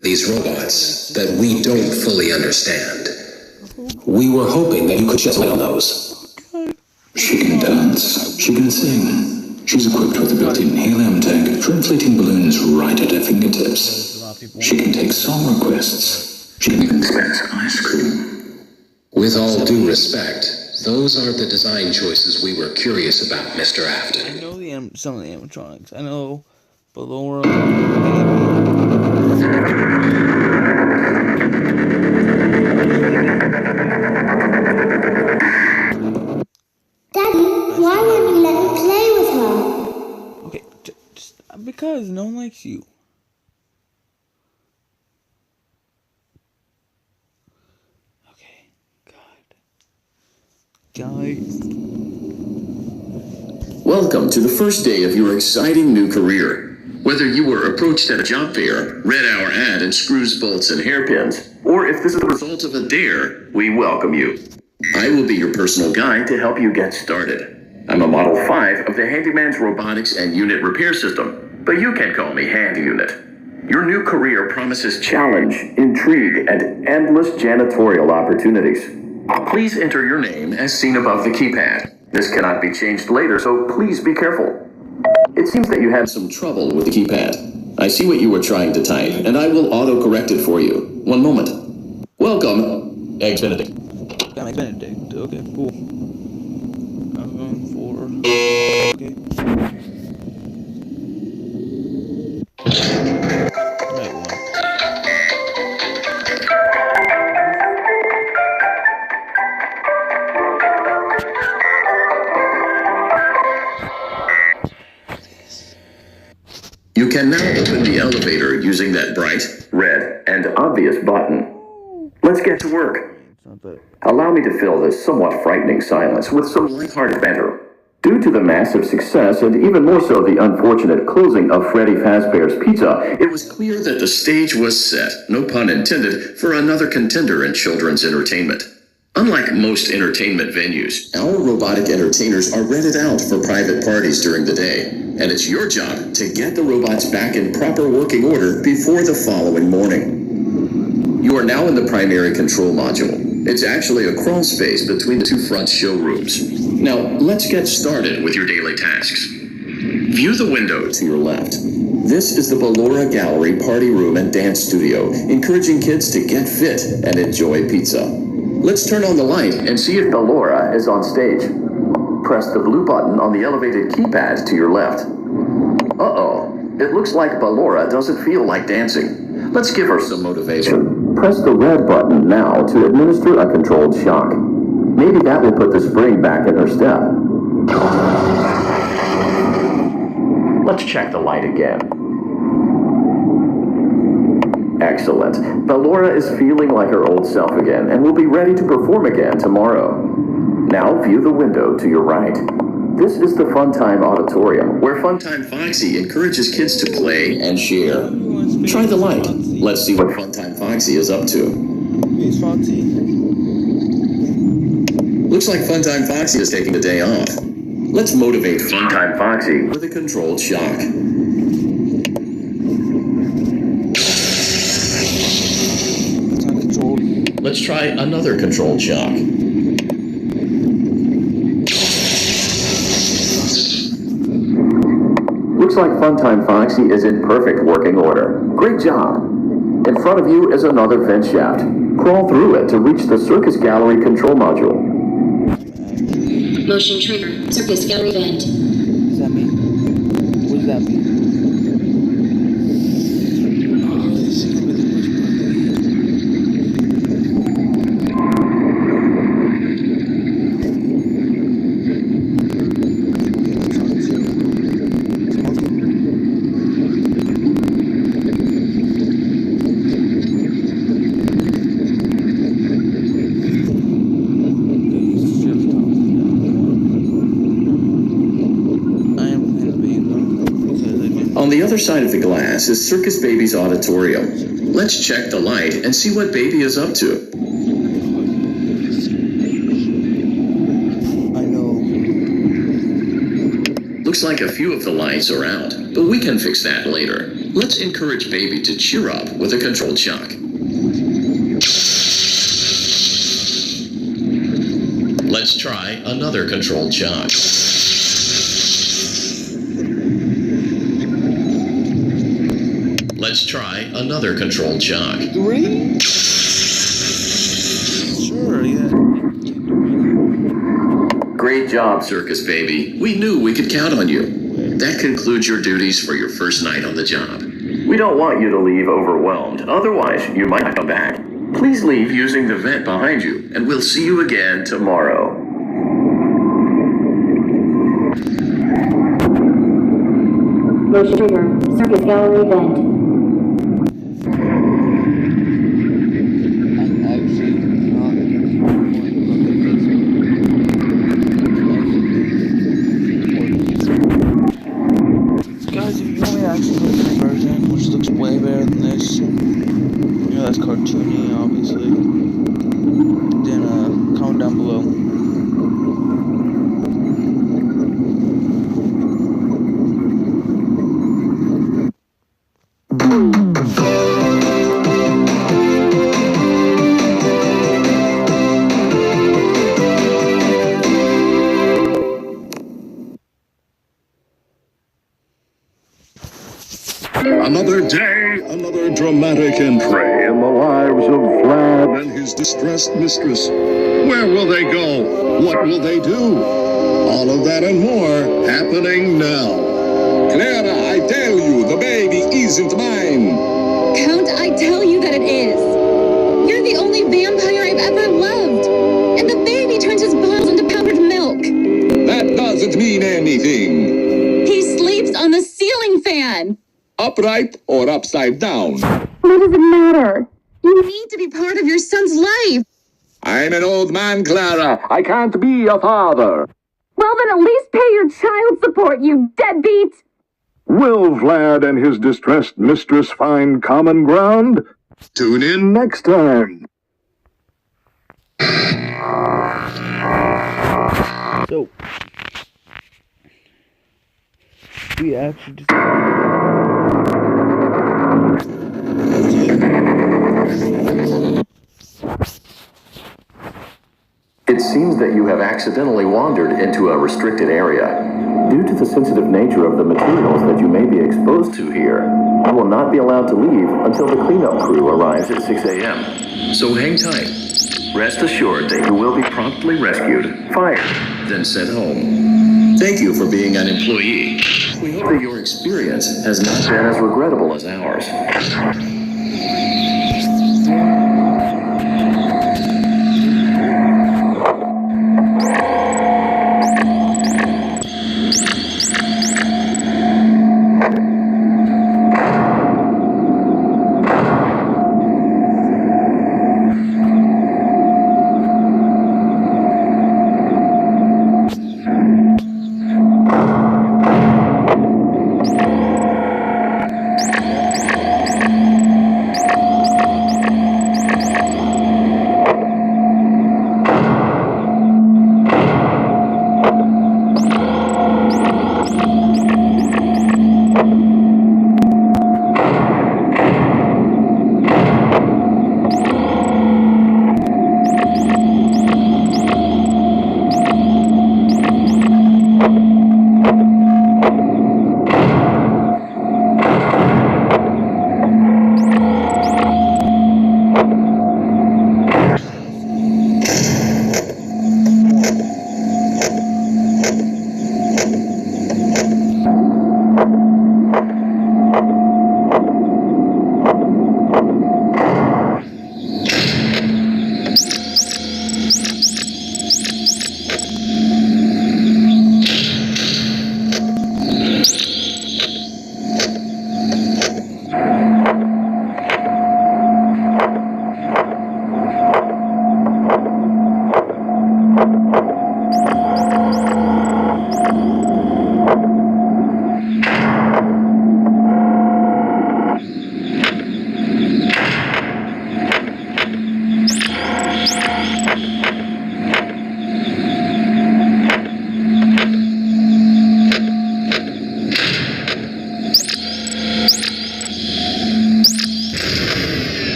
These robots that we don't fully understand. We were hoping that you could shed light on those. She can dance. She can sing. She's equipped with a built-in helium tank for inflating balloons right at her fingertips. She can take song requests. She can even dispense ice cream. With all due respect, those aren't the design choices we were curious about, Mr. Afton. I know some of the animatronics. I know Ballora. Daddy, why won't you let me play with her? Okay, just because no one likes you. Okay, guys. Welcome to the first day of your exciting new career. Whether you were approached at a job fair, read our ad in screws, bolts, and hairpins, or if this is the result of a dare, we welcome you. I will be your personal guide to help you get started. I'm a Model 5 of the Handyman's Robotics and Unit Repair System, but you can call me Handy Unit. Your new career promises challenge, intrigue, and endless janitorial opportunities. Please enter your name as seen above the keypad. This cannot be changed later, so please be careful. It seems that you had some trouble with the keypad. I see what you were trying to type, and I will auto-correct it for you. One moment. Welcome, Eggs Benedict. Got my Benedict. Okay, cool. I'm going for. Okay. Right one. You can now open the elevator using that bright, red, and obvious button. Let's get to work. Allow me to fill this somewhat frightening silence with some lighthearted banter. Due to the massive success, and even more so the unfortunate closing of Freddy Fazbear's Pizza, it was clear that the stage was set, no pun intended, for another contender in children's entertainment. Unlike most entertainment venues, our robotic entertainers are rented out for private parties during the day, and it's your job to get the robots back in proper working order before the following morning. You are now in the primary control module. It's actually a crawl space between the two front showrooms. Now, let's get started with your daily tasks. View the window to your left. This is the Ballora Gallery Party Room and Dance Studio, encouraging kids to get fit and enjoy pizza. Let's turn on the light and see if Ballora is on stage. Press the blue button on the elevated keypad to your left. Uh-oh, it looks like Ballora doesn't feel like dancing. Let's give her some motivation. Press the red button now to administer a controlled shock. Maybe that will put the spring back in her step. Let's check the light again. Excellent. Ballora is feeling like her old self again and will be ready to perform again tomorrow. Now view the window to your right. This is the Funtime Auditorium, where Funtime Foxy encourages kids to play and share. Try the light. Let's see what Funtime Foxy is up to. It's Foxy. Looks like Funtime Foxy is taking the day off. Let's motivate Funtime Foxy with a controlled shock. Let's try another controlled shock. Looks like Funtime Foxy is in perfect working order. Great job. In front of you is another vent shaft. Crawl through it to reach the Circus Gallery control module. Motion trigger. Circus Gallery vent. What does that mean? What does that mean? On the other side of the glass is Circus Baby's auditorium. Let's check the light and see what Baby is up to. I know. Looks like a few of the lights are out, but we can fix that later. Let's encourage baby to cheer up with a controlled shock. Let's try another controlled shock. Let's try another controlled shock. 3? Sure, yeah. Great job, Circus Baby. We knew we could count on you. That concludes your duties for your first night on the job. We don't want you to leave overwhelmed, otherwise you might not come back. Please leave using the vent behind you, and we'll see you again tomorrow. Motion trigger. Circus gallery vent. I'm actually not even going to look at this. Guys, if you want me to actually look at the version, which looks way better than this, you know that's cartoony, obviously, then comment down below. Another day, another dramatic entry in the lives of Vlad and his distressed mistress. Where will they go? What will they do? All of that and more happening now. Clara, I tell you, the baby isn't mine. Count, I tell you that it is. You're the only vampire I've ever loved. And the baby turns his bones into powdered milk. That doesn't mean anything. He sleeps on the ceiling fan. Upright or upside down. What does it matter? You need to be part of your son's life. I'm an old man, Clara. I can't be a father. Well, then at least pay your child support, you deadbeat. Will Vlad and his distressed mistress find common ground? Tune in next time. So, we actually just... It seems that you have accidentally wandered into a restricted area. Due to the sensitive nature of the materials that you may be exposed to here, you will not be allowed to leave until the cleanup crew arrives at 6 a.m. So hang tight. Rest assured that you will be promptly rescued, fired, then sent home. Thank you for being an employee. We hope that your experience has not been as regrettable as ours.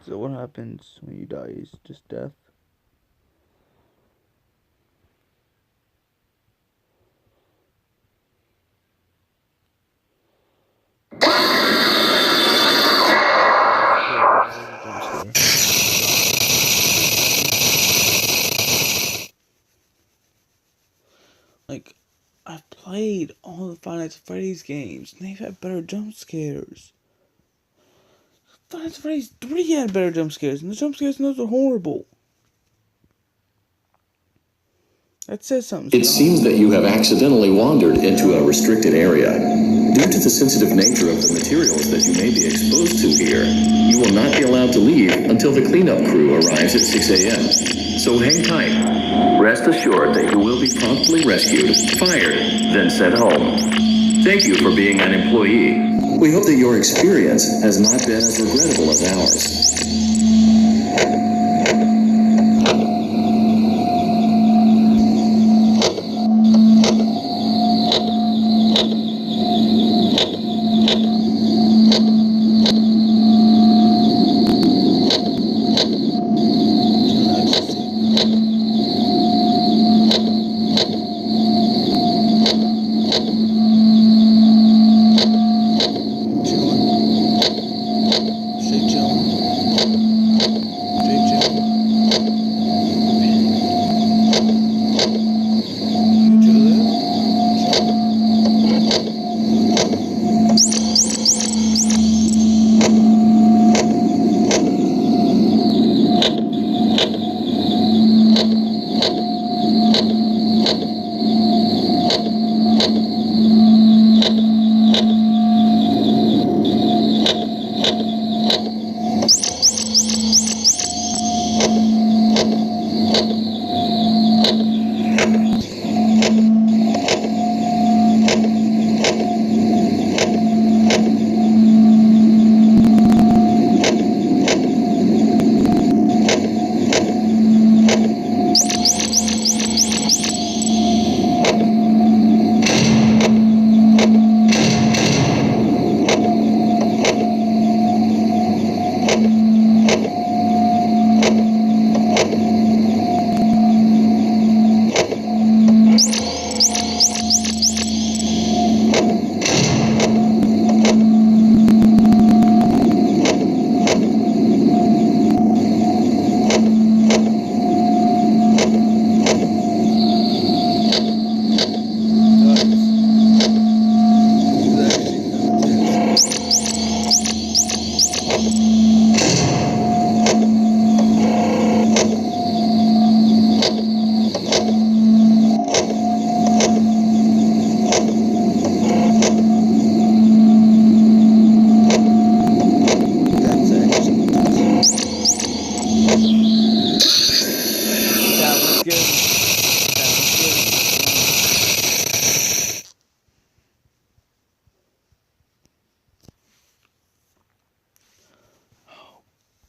So what happens when you die is just death. Like, I've played all the Five Nights at Freddy's games, and they've had better jump scares. Five Nights at Freddy's 3 had better jump scares, and the jump scares in those are horrible. That says something. It seems that you have accidentally wandered into a restricted area. Due to the sensitive nature of the materials that you may be exposed to here, you will not be allowed to leave until the cleanup crew arrives at 6 a.m. So hang tight. Rest assured that you will be promptly rescued, fired, then sent home. Thank you for being an employee. We hope that your experience has not been as regrettable as ours.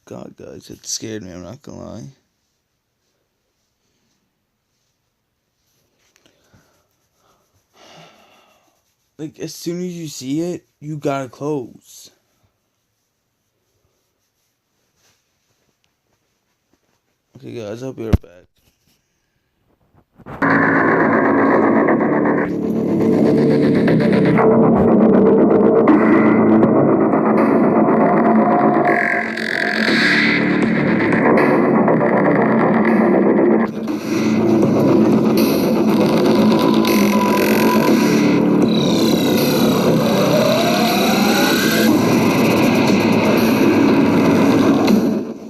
God, guys, it scared me, I'm not gonna lie. Like, as soon as you see it, you gotta close. Okay, guys, I'll be right back.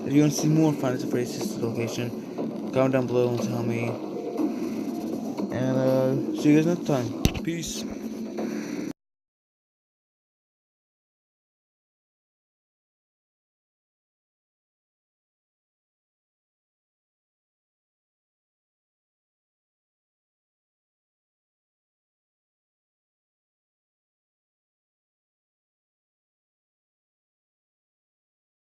If you want to see more Find Us a Freddy's Sister location, comment down below and tell me. And see you guys next time. Peace.